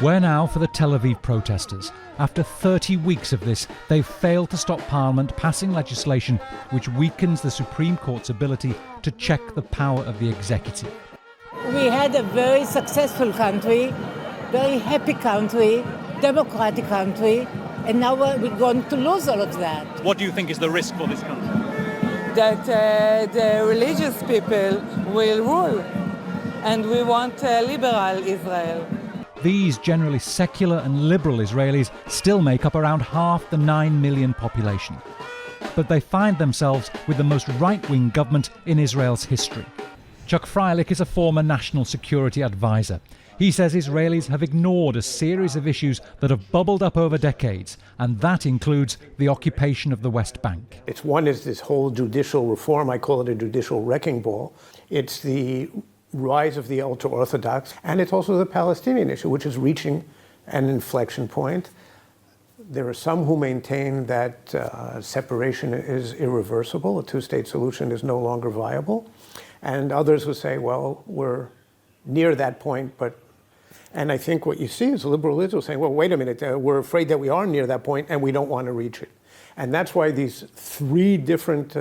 Where now for the Tel Aviv protesters? After 30 weeks of this, they've failed to stop Parliament passing legislation which weakens the Supreme Court's ability to check the power of the executive. We had a very successful country, very happy country, democratic country, and now we're going to lose all of that. What do you think is the risk for this country? That the religious people will rule, and we want a liberal Israel. These generally secular and liberal Israelis still make up around half the 9 million population. But they find themselves with the most right-wing government in Israel's history. Chuck Freilich is a former national security advisor. He says Israelis have ignored a series of issues that have bubbled up over decades, and that includes the occupation of the West Bank. One is this whole judicial reform. I call it a judicial wrecking ball. It's the rise of the ultra-Orthodox, and it's also the Palestinian issue, which is reaching an inflection point. There are some who maintain that separation is irreversible, a two-state solution is no longer viable, and others who say, well, we're near that point, and I think what you see is liberal Israel saying, well, wait a minute, we're afraid that we are near that point and we don't want to reach it. And that's why these three different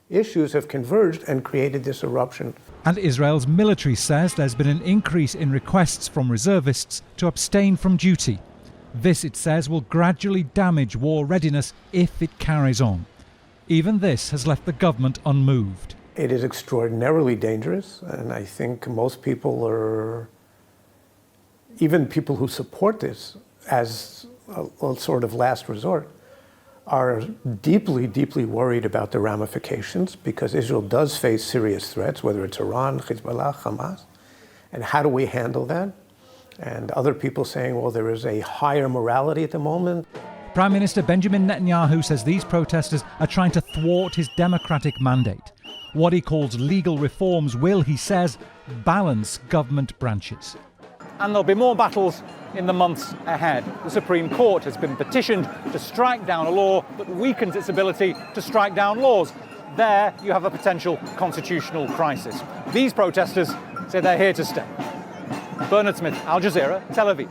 issues have converged and created this eruption. And Israel's military says there's been an increase in requests from reservists to abstain from duty. This, it says, will gradually damage war readiness if it carries on. Even this has left the government unmoved. It is extraordinarily dangerous, and I think most people are, even people who support this as a sort of last resort, are deeply, deeply worried about the ramifications, because Israel does face serious threats, whether it's Iran, Hezbollah, Hamas, and how do we handle that? And other people saying, well, there is a higher morality at the moment. Prime Minister Benjamin Netanyahu says these protesters are trying to thwart his democratic mandate. What he calls legal reforms will, he says, balance government branches. And there'll be more battles in the months ahead. The Supreme Court has been petitioned to strike down a law that weakens its ability to strike down laws. There you have a potential constitutional crisis. These protesters say they're here to stay. Bernard Smith, Al Jazeera, Tel Aviv.